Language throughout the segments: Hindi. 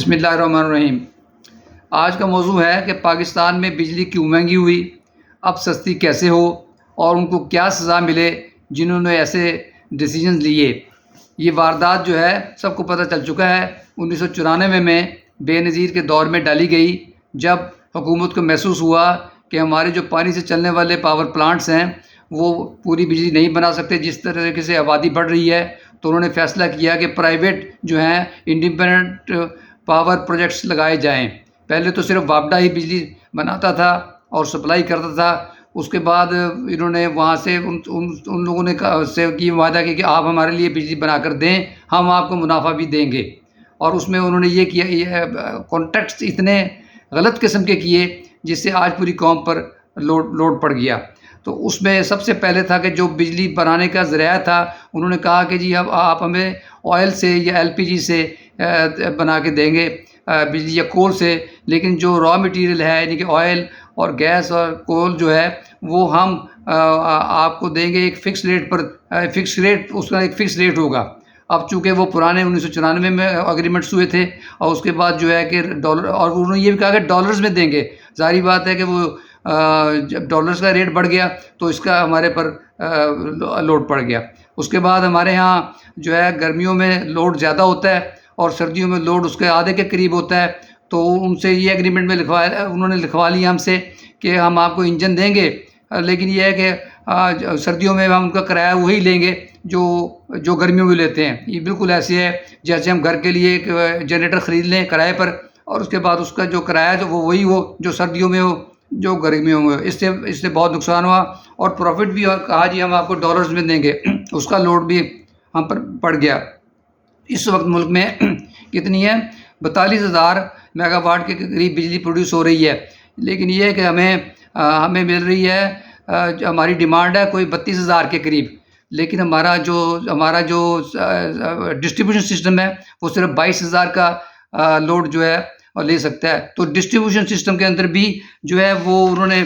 बिस्मिल्लाहिर्रहमानिर्रहीम। आज का मौजू है कि पाकिस्तान में बिजली क्यों महंगी हुई, अब सस्ती कैसे हो और उनको क्या सज़ा मिले जिन्होंने ऐसे डिसीजन लिए। ये वारदात जो है सबको पता चल चुका है। 1994 में बेनज़ीर के दौर में डाली गई, जब हुकूमत को महसूस हुआ कि हमारे जो पानी से चलने वाले पावर प्लांट्स हैं वो पूरी बिजली नहीं बना सकते जिस तरीके से आबादी बढ़ रही है। तो उन्होंने फ़ैसला किया कि प्राइवेट जो हैं इंडिपेंडेंट पावर प्रोजेक्ट्स लगाए जाएं। पहले तो सिर्फ वापडा ही बिजली बनाता था और सप्लाई करता था। उसके बाद इन्होंने वहाँ से उन लोगों ने से की वादा किया कि आप हमारे लिए बिजली बनाकर दें, हम आपको मुनाफा भी देंगे। और उसमें उन्होंने ये किया, ये कॉन्ट्रैक्ट्स इतने गलत किस्म के किए जिससे आज पूरी कौम पर लोड पड़ गया। तो उसमें सबसे पहले था कि जो बिजली बनाने का ज़रिया था, उन्होंने कहा कि जी अब आप हमें ऑयल से या एलपीजी से बना के देंगे बिजली या कोल से, लेकिन जो रॉ मटेरियल है यानी कि ऑयल और गैस और कोल जो है वो हम आपको देंगे एक फ़िक्स रेट पर। फ़िक्स रेट, उसका एक फ़िक्स रेट होगा। अब चूँकि वो पुराने 1994 में एग्रीमेंट्स हुए थे और उसके बाद जो है कि डॉलर, और उन्होंने ये भी कहा कि डॉलर्स में देंगे। ज़ाहिर बात है कि वो जब डॉलर्स का रेट बढ़ गया तो इसका हमारे पर लोड पड़ गया। उसके बाद हमारे यहाँ जो है गर्मियों में लोड ज़्यादा होता है और सर्दियों में लोड उसके आधे के करीब होता है। तो उनसे ये एग्रीमेंट में उन्होंने लिखवा लिया हमसे कि हम आपको इंजन देंगे, लेकिन ये है कि सर्दियों में हम उनका किराया वही लेंगे जो गर्मियों में लेते हैं। ये बिल्कुल ऐसे है जैसे हम घर के लिए एक जनरेटर ख़रीद लें किराए पर और उसके बाद उसका जो किराया तो वो वही हो जो सर्दियों में हो जो गर्मियों में हो। इससे बहुत नुकसान हुआ और प्रॉफिट भी कहा जी हम आपको डॉलर्स में देंगे, उसका लोड भी हम पर पड़ गया। इस वक्त मुल्क में कितनी है, 42,000 मेगावाट के करीब बिजली प्रोड्यूस हो रही है, लेकिन ये है कि हमें मिल रही है, हमारी डिमांड है कोई 32,000 के करीब, लेकिन हमारा जो डिस्ट्रीब्यूशन सिस्टम है वो सिर्फ 22,000 का लोड जो है और ले सकता है। तो डिस्ट्रीब्यूशन सिस्टम के अंदर भी जो है वो उन्होंने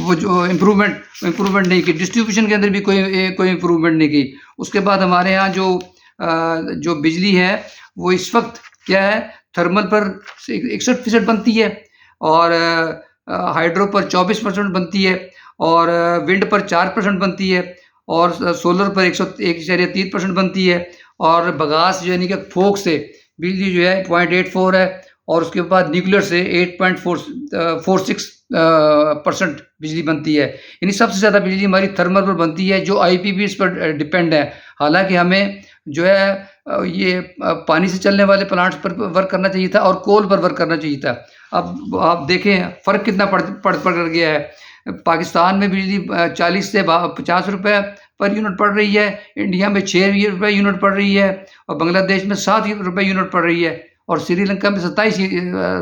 वो जो इम्प्रूवमेंट नहीं की, डिस्ट्रीब्यूशन के अंदर भी कोई इम्प्रूवमेंट नहीं की। उसके बाद हमारे यहाँ जो बिजली है वो इस वक्त क्या है, थर्मल पर 61% बनती है और हाइड्रो पर 24% बनती है और विंड पर 4% बनती है और सोलर पर 1.3% बनती है और बगास यानी कि फोक से बिजली जो है 0.84 है और उसके बाद न्यूक्लियर से 8.46% बिजली बनती है। यानी सबसे ज़्यादा बिजली हमारी थर्मल पर बनती है जो आईपीपीएस पर डिपेंड है। हालांकि हमें जो है ये पानी से चलने वाले प्लांट्स पर वर्क करना चाहिए था और कोल पर वर्क करना चाहिए था। अब आप देखें फ़र्क कितना पड़ गया है। पाकिस्तान में बिजली 40 से 50 रुपये पर यूनिट पड़ रही है, इंडिया में 6 रुपये यूनिट पड़ रही है और बांग्लादेश में 7 रुपये यूनिट पड़ रही है और श्रीलंका में 27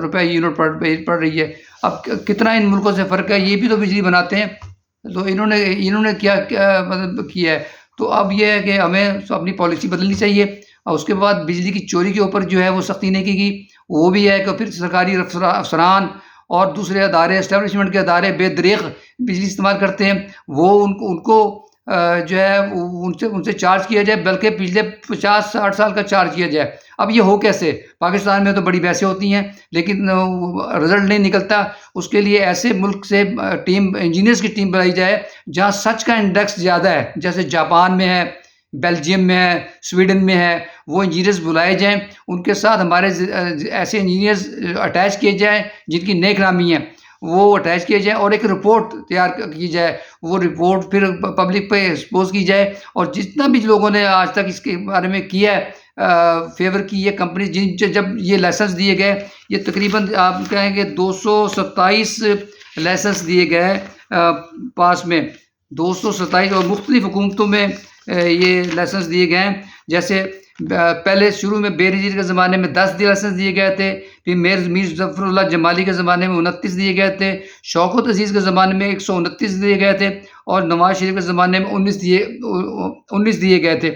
रुपये यूनिट पड़ रही है। अब कितना इन मुल्कों से फ़र्क है, ये भी तो बिजली बनाते हैं। तो इन्होंने क्या मतलब किया है। तो अब ये है कि हमें अपनी पॉलिसी बदलनी चाहिए और उसके बाद बिजली की चोरी के ऊपर जो है वो सख्ती नहीं की गई। वो भी है कि फिर सरकारी अफसरान और दूसरे अदारे, एस्टेब्लिशमेंट के अदारे बेदरीग बिजली इस्तेमाल करते हैं, वो उनको जो है उनसे चार्ज किया जाए, बल्कि पिछले 50-60 साल का चार्ज किया जाए। अब ये हो कैसे, पाकिस्तान में तो बड़ी बहसें होती हैं लेकिन रिजल्ट नहीं निकलता। उसके लिए ऐसे मुल्क से इंजीनियर्स की टीम बनाई जाए जहाँ सच का इंडेक्स ज़्यादा है, जैसे जापान में है, बेल्जियम में है, स्वीडन में है। वो इंजीनियर्स बुलाए जाएं, उनके साथ हमारे ऐसे इंजीनियर्स अटैच किए जाएं जिनकी नेक नामी है, वो अटैच किए जाए और एक रिपोर्ट तैयार की जाए। वो रिपोर्ट फिर पब्लिक पे एक्सपोज की जाए और जितना भी लोगों ने आज तक इसके बारे में किया है फेवर की ये कंपनी, जब ये लाइसेंस दिए गए, ये तकरीबन आप कहेंगे 227 लाइसेंस दिए गए पास में, 227 और मुख्तलिफ हुकूमतों में ये लाइसेंस दिए गए हैं। जैसे पहले शुरू में बेनज़ीर के ज़माने में 10 लाइसेंस दिए गए थे, फिर मीर ज़फ़रुल्लाह जमाली के ज़माने में 29 दिए गए थे, शौकत अज़ीज़ के ज़माने में 129 दिए गए थे और नवाज़ शरीफ के ज़माने में 19 दिए गए थे।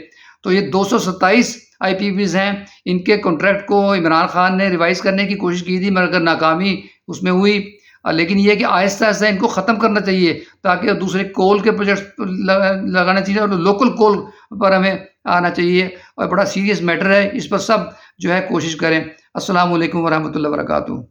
तो ये 227 IPPs हैं। इनके कॉन्ट्रैक्ट को इमरान खान ने रिवाइज़ करने की कोशिश की थी मगर नाकामी उसमें हुई। लेकिन ये है कि आहिस्ता आहिस्ता इनको ख़त्म करना चाहिए ताकि दूसरे कोल के प्रोजेक्ट लगाना चाहिए और लोकल कोल पर हमें आना चाहिए। और बड़ा सीरियस मैटर है, इस पर सब जो है कोशिश करें। अस्सलामु अलैकुम वरहमतुल्लाहि वबरकातुहू।